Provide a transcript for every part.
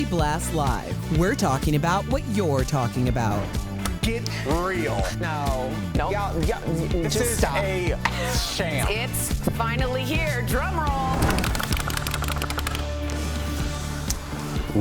Blast Live. We're talking about what you're talking about. Get real. No. Y'all, this just is stop. a sham. It's finally here. Drum roll.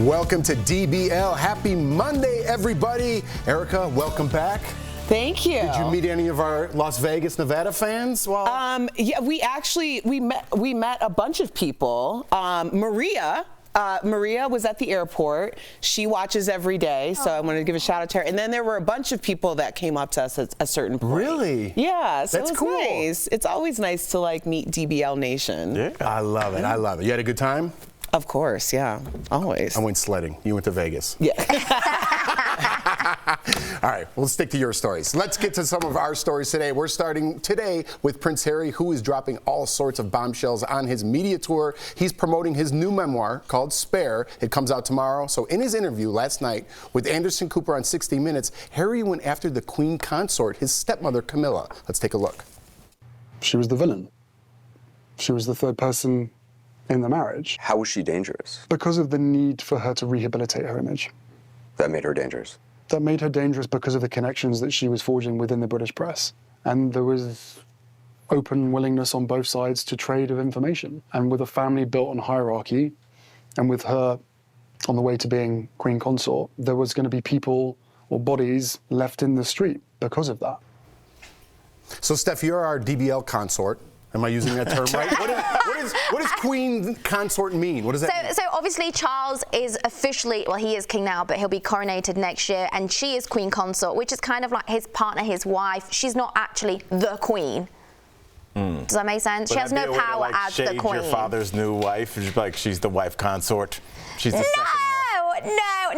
Welcome to DBL. Happy Monday, everybody. Erica, welcome back. Thank you. Did you meet any of our Las Vegas, Nevada fans? Yeah, we met a bunch of people. Maria was at the airport. She watches every day, so I wanted to give a shout out to her. And then there were a bunch of people that came up to us at a certain point. Really? Yeah, so That's it was cool. nice. It's always nice to meet DBL Nation. Yeah. I love it. I love it. You had a good time? Of course, yeah, always. I went sledding. You went to Vegas. Yeah. All right, we'll stick to your stories. Let's get to some of our stories today. We're starting today with Prince Harry, who is dropping all sorts of bombshells on his media tour. He's promoting his new memoir called Spare. It comes out tomorrow. So in his interview last night with Anderson Cooper on 60 Minutes, Harry went after the Queen consort, his stepmother, Camilla. Let's take a look. She was the villain. She was the third person in the marriage. How was she dangerous? Because of the need for her to rehabilitate her image. That made her dangerous. That made her dangerous because of the connections that she was forging within the British press. And there was open willingness on both sides to trade of information. And with a family built on hierarchy, and with her on the way to being Queen Consort, there was going to be people or bodies left in the street because of that. So, Steph, you're our DBL consort. Am I using that term right? What does Queen Consort mean? What does that mean? So obviously Charles is officially, well, he is king now, but he'll be coronated next year, and she is Queen Consort, which is kind of like his partner, his wife. She's not actually the Queen. Does that make sense? She has no power as the Queen. Your father's new wife, she's the wife consort. She's the second one.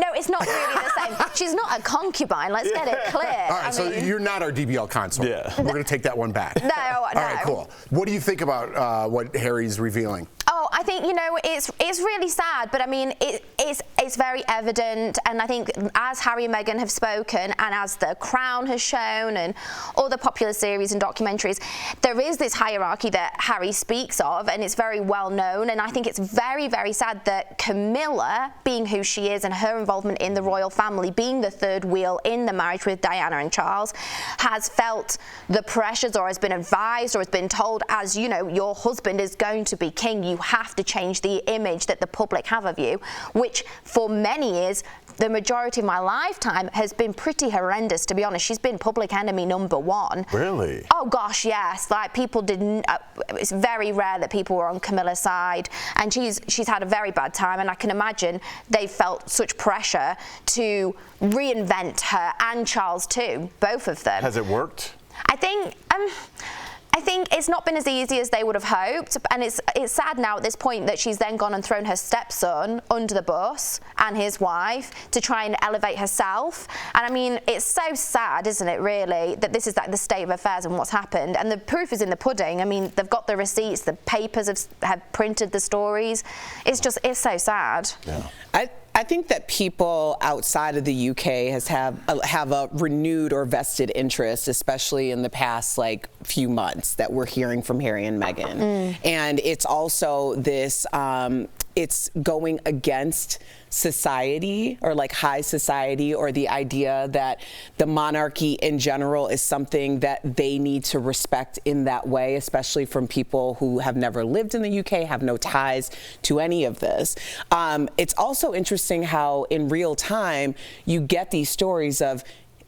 No, it's not really the same. She's not a concubine. Let's get it clear. All right, so you're not our DBL consort. Yeah. We're going to take that one back. No. All right, cool. What do you think about what Harry's revealing? Oh, I think, it's really sad, but I mean, it's very evident, and I think as Harry and Meghan have spoken, and as The Crown has shown, and all the popular series and documentaries, there is this hierarchy that Harry speaks of, and it's very well known, and I think it's very, very sad that Camilla, being who she is, and her involvement in the royal family, being the third wheel in the marriage with Diana and Charles, has felt the pressures, or has been advised, or has been told, as you know, your husband is going to be king, you have to change the image that the public have of you, which for many years, the majority of my lifetime, has been pretty horrendous, to be honest. She's been public enemy number one. Really? Oh gosh, yes. Like, people didn't, it's very rare that people were on Camilla's side, and she's had a very bad time, and I can imagine they felt such pressure to reinvent her, and Charles too, both of them. Has it worked? I think it's not been as easy as they would have hoped, and it's sad now at this point that she's then gone and thrown her stepson under the bus and his wife to try and elevate herself. And I mean, it's so sad, isn't it, really, that this is like the state of affairs and what's happened. And the proof is in the pudding. I mean, they've got the receipts, the papers have printed the stories. It's so sad. Yeah. I think that people outside of the UK have a renewed or vested interest, especially in the past few months, that we're hearing from Harry and Meghan. And it's also this, it's going against society, or high society, or the idea that the monarchy in general is something that they need to respect in that way, especially from people who have never lived in the UK, have no ties to any of this. It's also interesting how in real time you get these stories of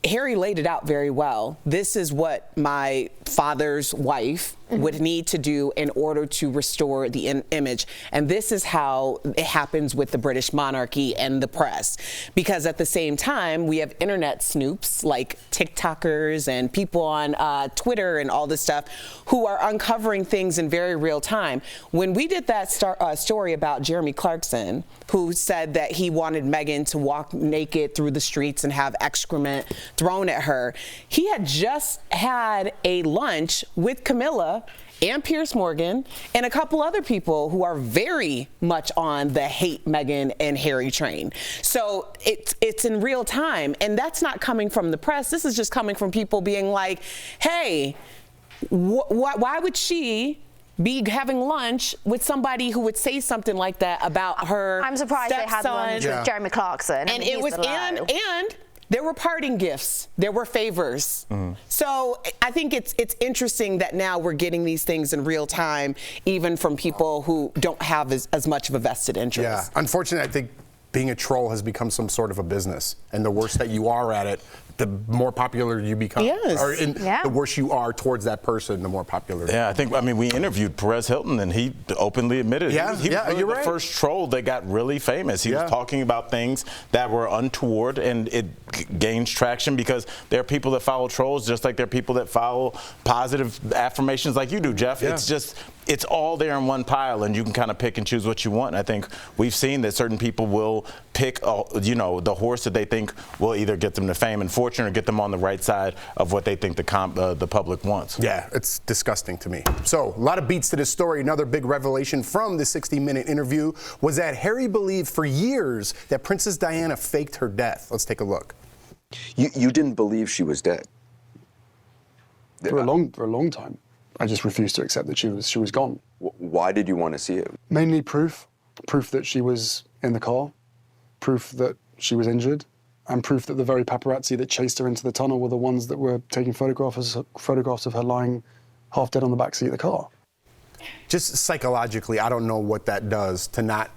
Harry laid it out very well. This is what my father's wife would need to do in order to restore the image. And this is how it happens with the British monarchy and the press. Because at the same time, we have internet snoops like TikTokers and people on Twitter and all this stuff who are uncovering things in very real time. When we did that story about Jeremy Clarkson, who said that he wanted Meghan to walk naked through the streets and have excrement thrown at her, he had just had a lunch with Camilla and Piers Morgan and a couple other people who are very much on the hate Meghan and Harry train. So it's in real time, and that's not coming from the press. This is just coming from people being like, hey, why would she be having lunch with somebody who would say something like that about her I'm surprised they had lunch with Jeremy Clarkson. And it was, and there were parting gifts. There were favors. So I think it's interesting that now we're getting these things in real time, even from people who don't have as much of a vested interest. Yeah, unfortunately, I think being a troll has become some sort of a business, and the worse that you are at it, the more popular you become. Yes. Or the worse you are towards that person, the more popular. Yeah, I mean, we interviewed Perez Hilton, and he openly admitted he was really you're the right. first troll that got really famous. He was talking about things that were untoward, and it gains traction because there are people that follow trolls just like there are people that follow positive affirmations like you do, Jeff. Yeah. It's all there in one pile, and you can kind of pick and choose what you want. And I think we've seen that certain people will pick, the horse that they think will either get them to fame and fortune or get them on the right side of what they think the public wants. Yeah, it's disgusting to me. So, a lot of beats to this story. Another big revelation from the 60-minute interview was that Harry believed for years that Princess Diana faked her death. Let's take a look. You didn't believe she was dead? For a long time. I just refused to accept that she was gone. Why did you want to see it? Mainly proof that she was in the car, proof that she was injured, and proof that the very paparazzi that chased her into the tunnel were the ones that were taking photographs of her lying half dead on the backseat of the car. Just psychologically, I don't know what that does to not.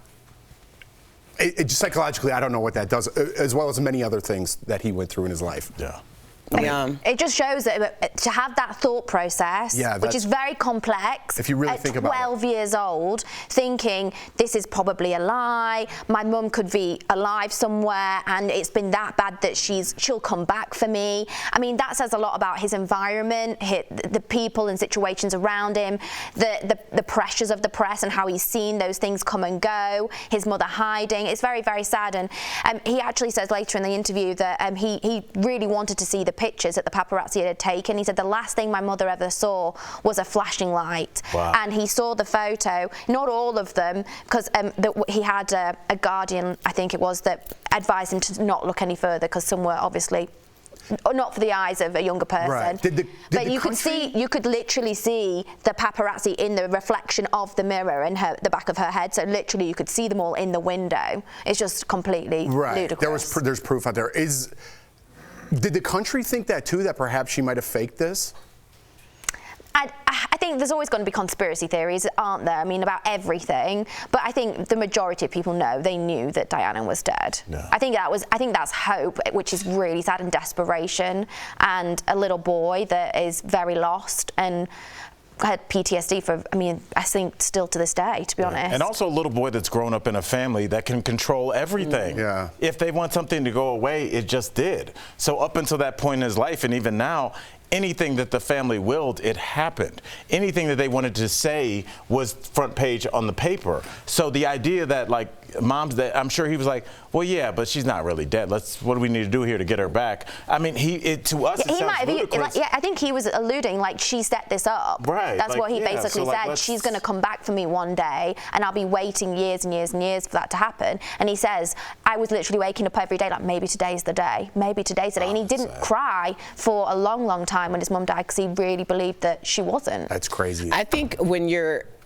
Psychologically, I don't know what that does, as well as many other things that he went through in his life. Yeah. It just shows that to have that thought process, which is very complex, if you really think about it. 12 years old, thinking this is probably a lie, my mum could be alive somewhere and it's been that bad that she'll come back for me. I mean, that says a lot about his environment, the people and situations around him, the pressures of the press and how he's seen those things come and go, his mother hiding. It's very, very sad. And he actually says later in the interview that he really wanted to see the pictures that the paparazzi had taken. He said the last thing my mother ever saw was a flashing light. Wow. And he saw the photo, not all of them, because he had a guardian, I think it was, that advised him to not look any further because some were obviously not for the eyes of a younger person. Right. But you could literally see the paparazzi in the reflection of the mirror in the back of her head. So literally you could see them all in the window. It's just completely ludicrous. There's proof out there. Did the country think that too, that perhaps she might have faked this? I think there's always going to be conspiracy theories, aren't there? I mean, about everything. But I think the majority of people they knew that Diana was dead. Yeah. I think that's hope, which is really sad, and desperation, and a little boy that is very lost and had PTSD I think still to this day, to be honest. And also a little boy that's grown up in a family that can control everything. Yeah. If they want something to go away, it just did. So up until that point in his life, and even now, anything that the family willed, it happened. Anything that they wanted to say was front page on the paper. So the idea that, like, mom's dead, I'm sure he was like, well, yeah, but she's not really dead. What do we need to do here to get her back? I mean, to us, it sounds ludicrous. I think he was alluding, like, she set this up. Right. That's what he basically said. She's going to come back for me one day, and I'll be waiting years and years and years for that to happen. And he says, I was literally waking up every day, like, maybe today's the day. Maybe today's the day. And he didn't cry for a long, long time when his mum died because he really believed that she wasn't. That's crazy. I think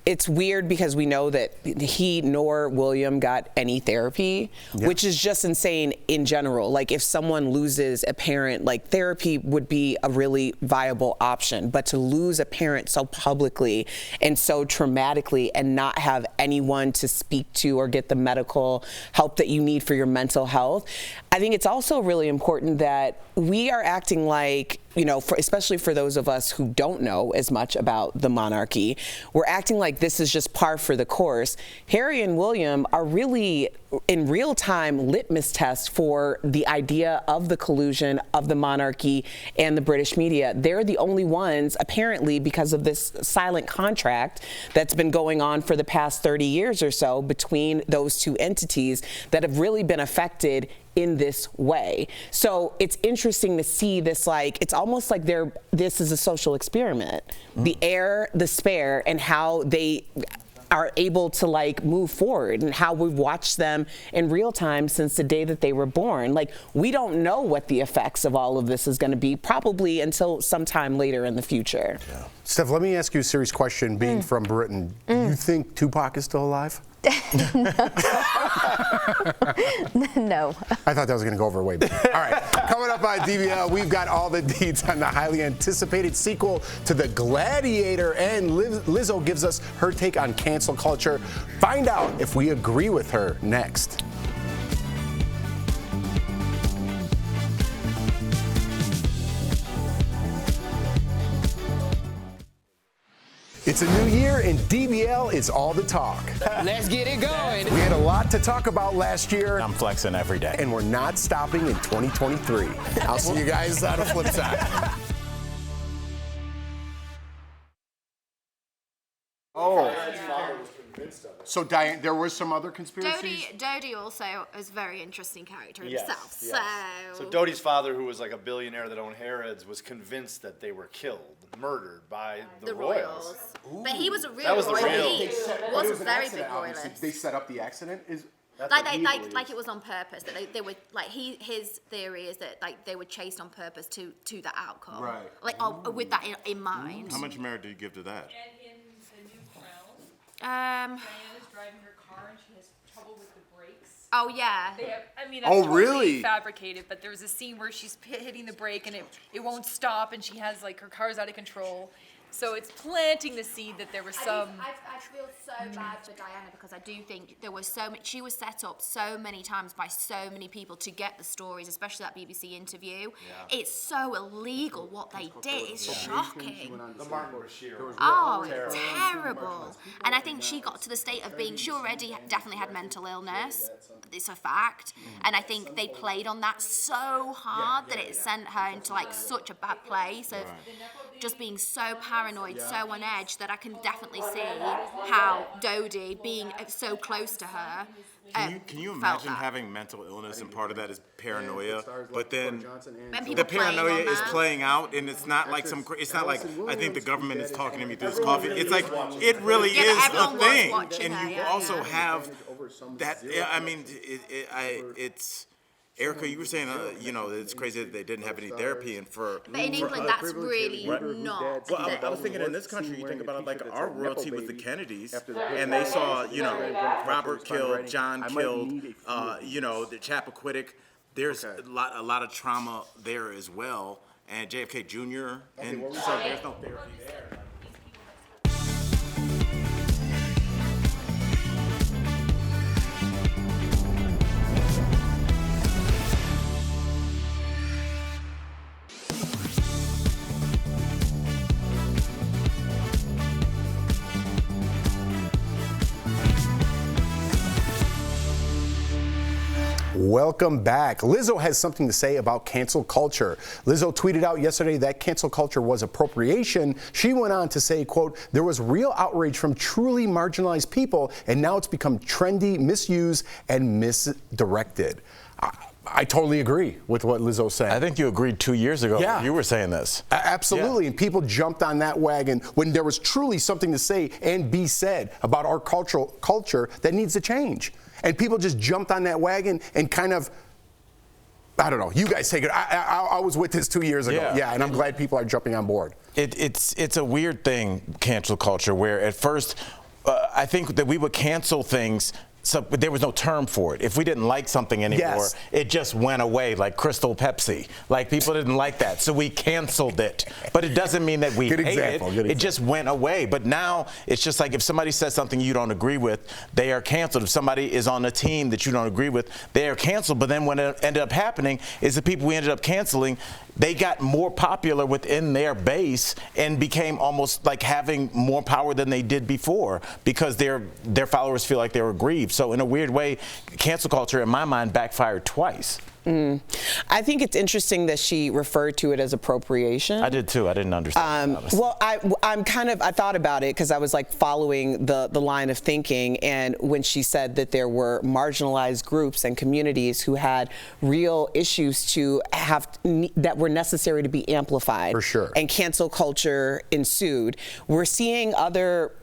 it's weird because we know that he nor William got any therapy, which is just insane in general. Like, if someone loses a parent, like, therapy would be a really viable option. But to lose a parent so publicly and so traumatically and not have anyone to speak to or get the medical help that you need for your mental health, I think it's also really important that we are acting like, especially for those of us who don't know as much about the monarchy, we're acting like this is just par for the course. Harry and William are really, in real time, litmus tests for the idea of the collusion of the monarchy and the British media. They're the only ones, apparently, because of this silent contract that's been going on for the past 30 years or so between those two entities, that have really been affected in this way. So it's interesting to see this, like, it's almost like this is a social experiment. The heir, the spare, and how they are able to like move forward, and how we've watched them in real time since the day that they were born. Like, we don't know what the effects of all of this is going to be probably until sometime later in the future. Yeah. Steph, let me ask you a serious question. Being from Britain, do you think Tupac is still alive? No. I thought that was going to go over way better. All right, coming up on DBL, we've got all the deets on the highly anticipated sequel to The Gladiator, and Lizzo gives us her take on cancel culture. Find out if we agree with her next. It's a new year, and DBL is all the talk. Let's get it going. We had a lot to talk about last year. I'm flexing every day. And we're not stopping in 2023. I'll see you guys on the flip side. Oh. So, Diane, there was some other conspiracies? Dodie also is a very interesting character himself. So Dodie's father, who was like a billionaire that owned Harrods, was convinced that they were killed, murdered by the royals. But he was a real That was the royal. real- He was a an very accident, big obviously. royalist. They set up the accident? Like it was on purpose. That they were like his theory is that like they were chased on purpose to that outcome. Right. Like with that in mind. How much merit did you give to that? And in the new Crown, Um. Diana's driving her car and she has trouble with the brakes. Oh yeah. I mean, that's Oh, totally really? fabricated, but there's a scene where she's hitting the brake and it won't stop, and she has like her car's out of control. So it's planting the seed that there was some. I feel so bad for Diana because I do think there was so much. She was set up so many times by so many people to get the stories, especially that BBC interview. Yeah. It's so illegal what they did. It's shocking. The Martin Bashir. Oh, terrible. And I think she got to the state of being. She already definitely had mental illness. It's a fact. And I think they played on that so hard that it sent her into like such a bad place of just being so paranoid, so on edge, that I can definitely see how Dodie, being so close to her, Can you imagine having mental illness and part of that is paranoia, but then people the playing paranoia on is that. playing out, and it's not like it's not like I think the government is talking to me through this coffee. It's like it really Yeah, but is a everyone was thing, watching and her, you yeah, also yeah. have that. I mean, it's. Erica, you were saying, it's crazy that they didn't have any therapy, and But in England, that's really not. Well, I was thinking in this country, you think about it, like our royalty was the Kennedys, and they saw, Robert killed, John killed, the Chappaquiddick. There's a lot of trauma there as well, and JFK Jr. And so there's no therapy there. Welcome back. Lizzo has something to say about cancel culture. Lizzo tweeted out yesterday that cancel culture was appropriation. She went on to say, quote, there was real outrage from truly marginalized people, and now it's become trendy, misused, and misdirected. I totally agree with what Lizzo's saying. I think you agreed 2 years ago. Yeah. You were saying this. Absolutely. Yeah. And people jumped on that wagon when there was truly something to say and be said about our culture that needs to change. And people just jumped on that wagon and kind of, I don't know, you guys take it. I was with this 2 years ago. Yeah, and I'm glad people are jumping on board. It's a weird thing, cancel culture, where at first I think that we would cancel things. So there was no term for it. If we didn't like something anymore, it just went away, like Crystal Pepsi. Like people didn't like that, so we canceled it. But it doesn't mean that we hate it. It just went away. But now it's just like if somebody says something you don't agree with, they are canceled. If somebody is on a team that you don't agree with, they are canceled. But then what ended up happening is the people we ended up canceling, they got more popular within their base and became almost like having more power than they did before because their followers feel like they were aggrieved. So in a weird way, cancel culture, in my mind, backfired twice. I think it's interesting that she referred to it as appropriation. I did too. I didn't understand. Well, I thought about it because I was like following the line of thinking, and when she said that there were marginalized groups and communities who had real issues to have that were necessary to be amplified. For sure. And cancel culture ensued. We're seeing other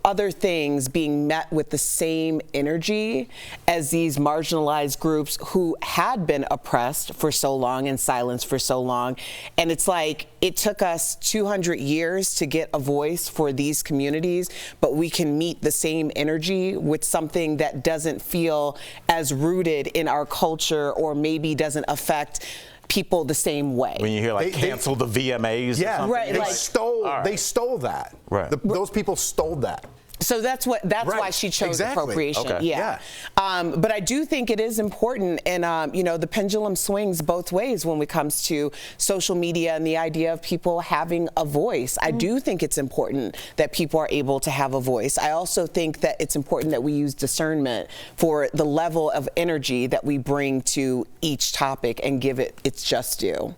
other things being met with the same energy as these marginalized groups who had been oppressed for so long and silenced for so long. And it's like, it took us 200 years to get a voice for these communities, but we can meet the same energy with something that doesn't feel as rooted in our culture, or maybe doesn't affect people the same way. When you hear like cancel the VMAs, yeah, or something, right, they stole that. Right. Those people stole that. So that's why she chose appropriation. Okay. Yeah. But I do think it is important, and you know, the pendulum swings both ways when it comes to social media and the idea of people having a voice. I do think it's important that people are able to have a voice. I also think that it's important that we use discernment for the level of energy that we bring to each topic and give it its just due.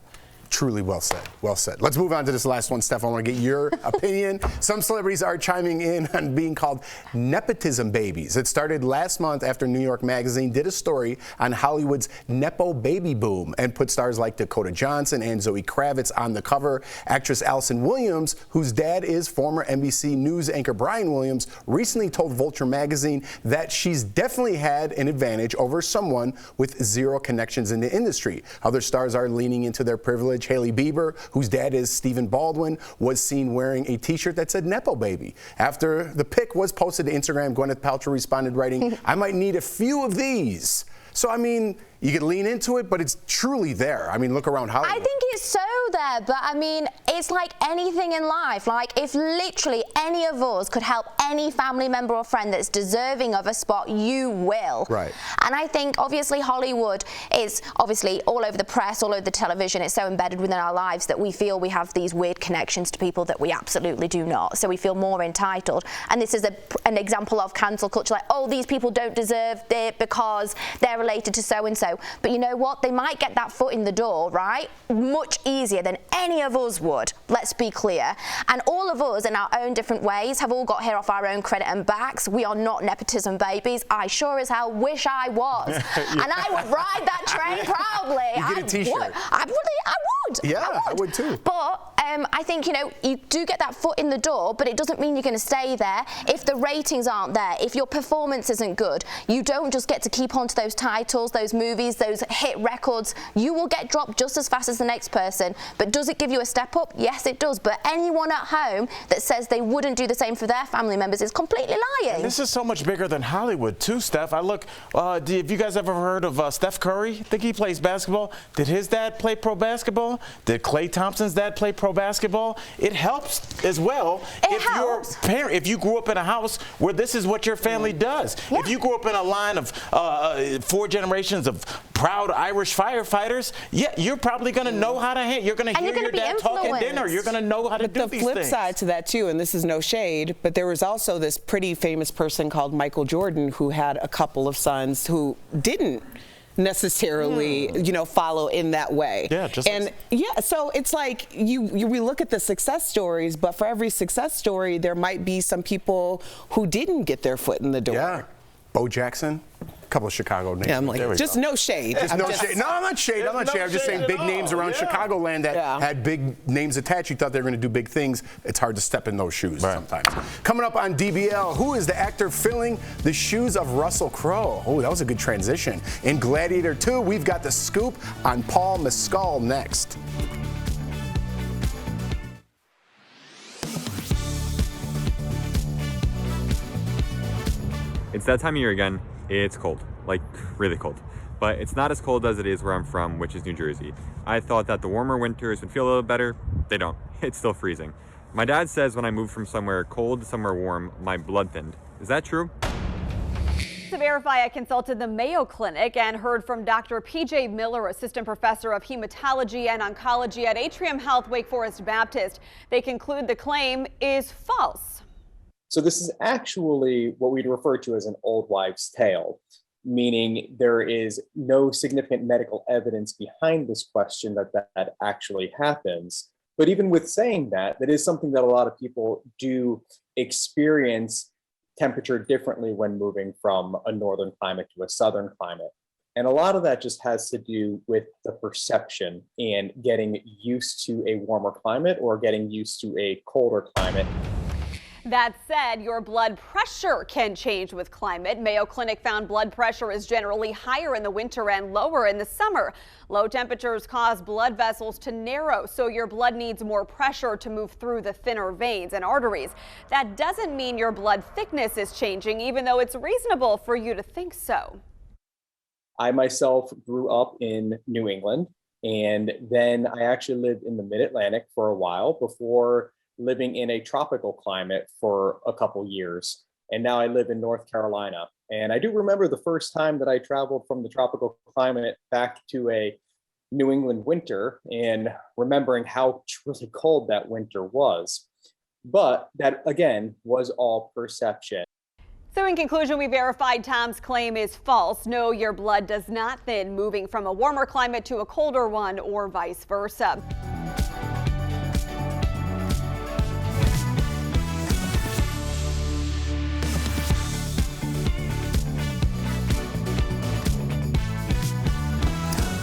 Truly well said. Well said. Let's move on to this last one, Steph. I want to get your opinion. Some celebrities are chiming in on being called nepotism babies. It started last month after New York Magazine did a story on Hollywood's Nepo baby boom and put stars like Dakota Johnson and Zoe Kravitz on the cover. Actress Allison Williams, whose dad is former NBC News anchor Brian Williams, recently told Vulture Magazine that she's definitely had an advantage over someone with zero connections in the industry. Other stars are leaning into their privilege. Hailey Bieber, whose dad is Stephen Baldwin, was seen wearing a t-shirt that said Nepo baby. After the pic was posted to Instagram, Gwyneth Paltrow responded writing, "I might need a few of these." So, I mean, you could lean into it, but it's truly there. I mean, look around Hollywood. I think it's so there, but I mean, it's like anything in life. Like, if literally any of us could help any family member or friend that's deserving of a spot, you will. Right. And I think, obviously, Hollywood is obviously all over the press, all over the television. It's so embedded within our lives that we feel we have these weird connections to people that we absolutely do not. So we feel more entitled. And this is an example of cancel culture, like, oh, these people don't deserve it because they're related to so-and-so. But you know what? They might get that foot in the door, right? Much easier than any of us would, let's be clear. And all of us, in our own different ways, have all got here off our own credit and backs. We are not nepotism babies. I sure as hell wish I was. And I would ride that train proudly. You get a t-shirt. I would. Yeah, I would too. But I think, you know, you do get that foot in the door, but it doesn't mean you're going to stay there. If the ratings aren't there, if your performance isn't good, you don't just get to keep on to those titles, those movies, those hit records. You will get dropped just as fast as the next person. But does it give you a step up? Yes, it does. But anyone at home that says they wouldn't do the same for their family members is completely lying. And this is so much bigger than Hollywood too, Steph. Have you guys ever heard of Steph Curry? I think he plays basketball. Did his dad play pro basketball? Did Klay Thompson's dad play pro basketball? It helps as well if you grew up in a house where this is what your family does. Yeah. If you grew up in a line of 4 generations of proud Irish firefighters, yeah, you're probably going to know how to handle. You're going to hear your dad talk at dinner. You're going to know how to do these things. The flip side to that too, and this is no shade, but there was also this pretty famous person called Michael Jordan who had a couple of sons who didn't necessarily, you know, follow in that way. Yeah, so it's like we look at the success stories, but for every success story, there might be some people who didn't get their foot in the door. Yeah, Bo Jackson. A couple of Chicago names. Yeah, I'm like, just no shade. Shade. No, I'm not shade. I'm just saying big names around Chicagoland that had big names attached. You thought they were going to do big things. It's hard to step in those shoes sometimes. Coming up on DBL, who is the actor filling the shoes of Russell Crowe? Oh, that was a good transition. In Gladiator 2, we've got the scoop on Paul Mescal next. It's that time of year again. It's cold, like really cold. But it's not as cold as it is where I'm from, which is New Jersey. I thought that the warmer winters would feel a little better. They don't. It's still freezing. My dad says when I moved from somewhere cold to somewhere warm, my blood thinned. Is that true? To verify, I consulted the Mayo Clinic and heard from Dr. P.J. Miller, assistant professor of hematology and oncology at Atrium Health Wake Forest Baptist. They conclude the claim is false. So this is actually what we'd refer to as an old wives' tale, meaning there is no significant medical evidence behind this question that actually happens. But even with saying that, that is something that a lot of people do experience temperature differently when moving from a northern climate to a southern climate. And a lot of that just has to do with the perception and getting used to a warmer climate or getting used to a colder climate. That said, your blood pressure can change with climate. Mayo Clinic found blood pressure is generally higher in the winter and lower in the summer. Low temperatures cause blood vessels to narrow, so your blood needs more pressure to move through the thinner veins and arteries. That doesn't mean your blood thickness is changing, even though it's reasonable for you to think so. I myself grew up in New England, and then I actually lived in the mid-Atlantic for a while before living in a tropical climate for a couple years. And now I live in North Carolina. And I do remember the first time that I traveled from the tropical climate back to a New England winter and remembering how really cold that winter was. But that, again, was all perception. So in conclusion, we verified Tom's claim is false. No, your blood does not thin moving from a warmer climate to a colder one or vice versa.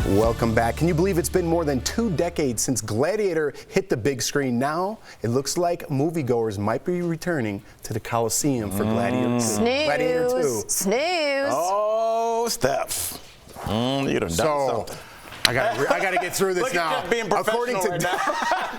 Welcome back. Can you believe it's been more than 2 decades since Gladiator hit the big screen? Now it looks like moviegoers might be returning to the Coliseum for Gladiator 2. Snooze. Gladiator 2. Snooze. Oh, Steph. You done something. I gotta get through this Look now. at Jeff being professional right now.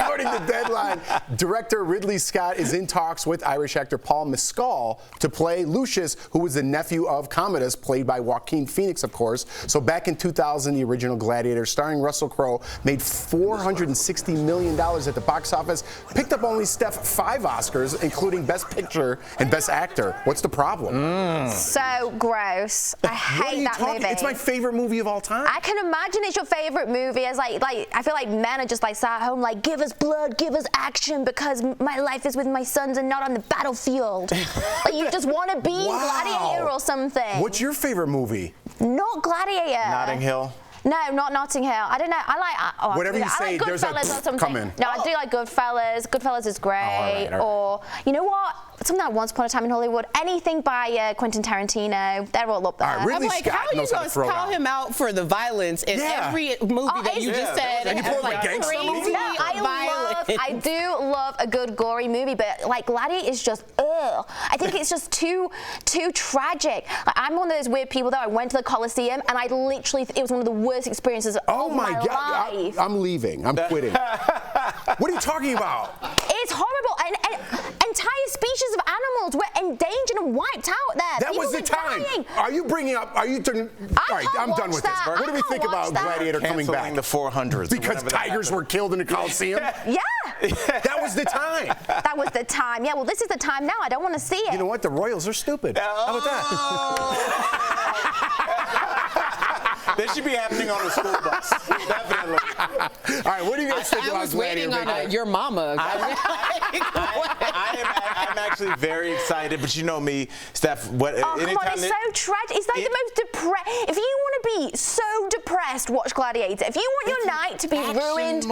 According to Deadline, director Ridley Scott is in talks with Irish actor Paul Mescal to play Lucius, who was the nephew of Commodus, played by Joaquin Phoenix, of course. So back in 2000, the original Gladiator, starring Russell Crowe, made $460 million at the box office, picked up only, Steph, 5 Oscars, including Best Picture and Best Actor. What's the problem? So gross. I hate that movie. It's my favorite movie of all time. I can imagine it's your favorite movie. As like I feel like men are just like sat at home like, give us blood, give us action, because my life is with my sons and not on the battlefield. Like you just want to be Gladiator or something. What's your favorite movie? Not Gladiator. Notting Hill. No, not Notting Hill. I don't know. I like whatever you say. I like There's a Goodfellas or something. come in. No, I do like Goodfellas. Goodfellas is great. all right. Or you know what? Something like Once Upon a Time in Hollywood. Anything by Quentin Tarantino. They're all up there. All right, Ridley I'm like, Scott how are you knows how going to to throw call down. him out for the violence in every movie that you just said? And you pull up a gangster movie? No, I do love a good gory movie, but like Gladiator is just ugh. I think it's just too tragic. Like, I'm one of those weird people that I went to the Coliseum and I literally it was one of the worst experiences of my life. I'm leaving. I'm quitting. What are you talking about? It's horrible. And entire species of animals were endangered and wiped out there. That People was the were time. dying. Are you bringing up? All right, I'm done with this. What do we think about Gladiator coming back? Canceling the 400s. Because tigers were killed in the Coliseum? Yeah. That was the time. That was the time. Yeah, well, this is the time now. I don't want to see it. You know what? The Royals are stupid. How about that? This should be happening on a school bus. Definitely. All right, what do you guys think about Gladiator? I was waiting on your mama. I'm actually very excited, but you know me, Steph. Come on, it's so tragic. It's like the most depressed. If you want to be so depressed, watch Gladiator. If you want your night to be ruined,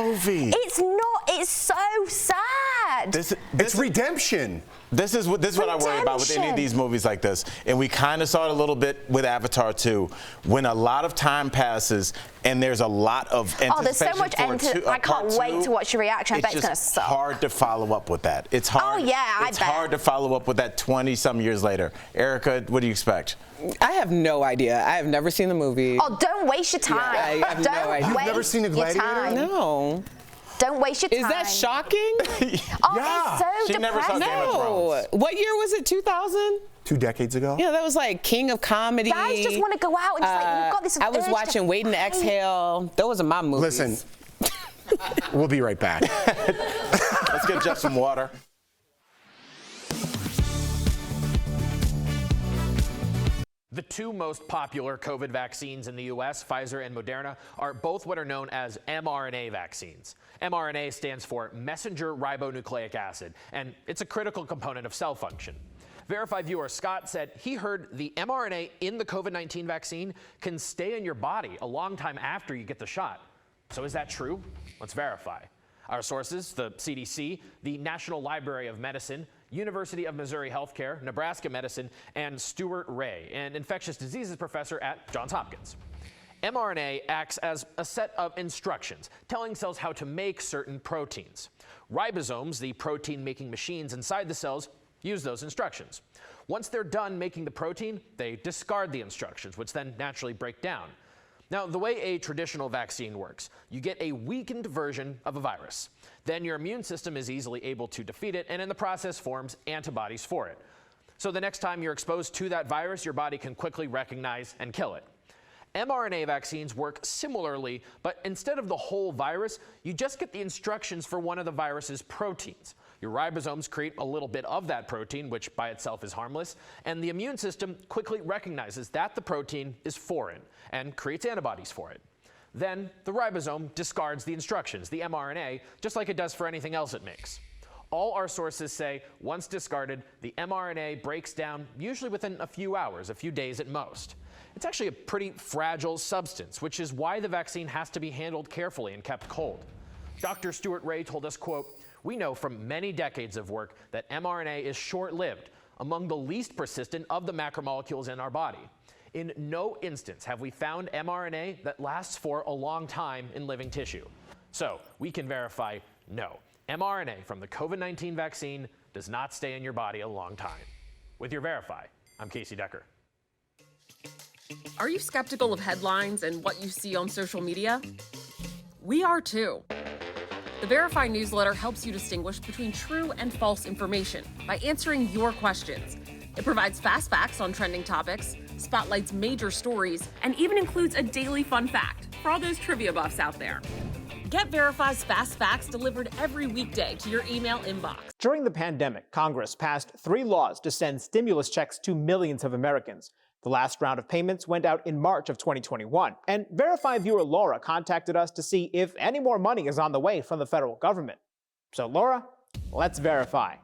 it's not. It's so sad. It's redemption. This is what I worry about with any of these movies like this. And we kind of saw it a little bit with Avatar 2. When a lot of time passes and there's a lot of anticipation there's so much I can't wait to watch your reaction. I bet it's going to suck. It's hard to follow up with that. It's hard. Oh, yeah, I bet. It's hard to follow up with that 20-some years later. Erica, what do you expect? I have no idea. I have never seen the movie. Oh, don't waste your time. I have no idea. You've never seen a Gladiator? No. Don't waste your time. Is that shocking? It's so She never saw depressing. Game of Thrones. What year was it? 2000? 2 decades ago? Yeah, that was like King of Comedy. Guys just want to go out and just like, we've got this I was urge watching to Waiting to Exhale. Those are my movies. Listen, we'll be right back. Let's get Jeff some water. The 2 most popular COVID vaccines in the U.S., Pfizer and Moderna, are both what are known as mRNA vaccines. mRNA stands for messenger ribonucleic acid, and it's a critical component of cell function. Verified viewer Scott said he heard the mRNA in the COVID-19 vaccine can stay in your body a long time after you get the shot. So is that true? Let's verify. Our sources, the CDC, the National Library of Medicine, University of Missouri Healthcare, Nebraska Medicine, and Stuart Ray, an infectious diseases professor at Johns Hopkins. mRNA acts as a set of instructions telling cells how to make certain proteins. Ribosomes, the protein-making machines inside the cells, use those instructions. Once they're done making the protein, they discard the instructions, which then naturally break down. Now, the way a traditional vaccine works, you get a weakened version of a virus. Then your immune system is easily able to defeat it, and in the process forms antibodies for it. So the next time you're exposed to that virus, your body can quickly recognize and kill it. mRNA vaccines work similarly, but instead of the whole virus, you just get the instructions for one of the virus's proteins. Your ribosomes create a little bit of that protein, which by itself is harmless, and the immune system quickly recognizes that the protein is foreign and creates antibodies for it. Then the ribosome discards the instructions, the mRNA, just like it does for anything else it makes. All our sources say once discarded, the mRNA breaks down usually within a few hours, a few days at most. It's actually a pretty fragile substance, which is why the vaccine has to be handled carefully and kept cold. Dr. Stuart Ray told us, quote, "We know from many decades of work that mRNA is short-lived, among the least persistent of the macromolecules in our body. In no instance have we found mRNA that lasts for a long time in living tissue." So we can verify no. mRNA from the COVID-19 vaccine does not stay in your body a long time. With your Verify, I'm Casey Decker. Are you skeptical of headlines and what you see on social media? We are too. The Verify newsletter helps you distinguish between true and false information by answering your questions. It provides fast facts on trending topics, spotlights major stories, and even includes a daily fun fact for all those trivia buffs out there. Get Verify's fast facts delivered every weekday to your email inbox. During the pandemic, Congress passed 3 laws to send stimulus checks to millions of Americans. The last round of payments went out in March of 2021, and Verify viewer Laura contacted us to see if any more money is on the way from the federal government. So Laura, let's verify.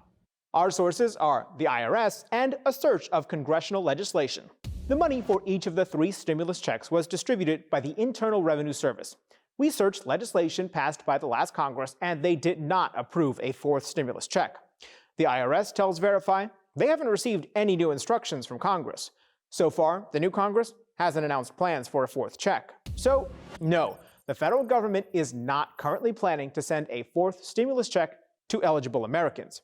Our sources are the IRS and a search of congressional legislation. The money for each of the 3 stimulus checks was distributed by the Internal Revenue Service. We searched legislation passed by the last Congress, and they did not approve a 4th stimulus check. The IRS tells Verify they haven't received any new instructions from Congress. So far, the new Congress hasn't announced plans for a 4th check. So, no, the federal government is not currently planning to send a 4th stimulus check to eligible Americans.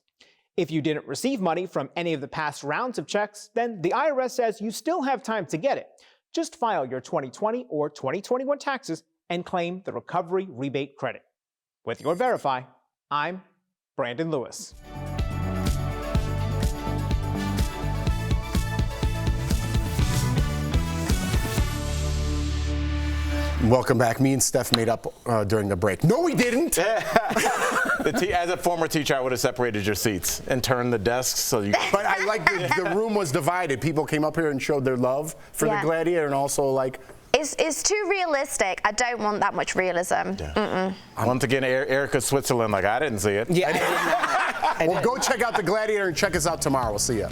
If you didn't receive money from any of the past rounds of checks, then the IRS says you still have time to get it. Just file your 2020 or 2021 taxes and claim the recovery rebate credit. With your Verify, I'm Brandon Lewis. Welcome back. Me and Steph made up during the break. No, we didn't. As a former teacher, I would have separated your seats and turned the desks so you. But I like the room was divided. People came up here and showed their love for the Gladiator, and also like. It's too realistic. I don't want that much realism. Yeah. Once again, Erica Switzerland, like I didn't see it. Yeah. Well, go check out the Gladiator and check us out tomorrow. We'll see you.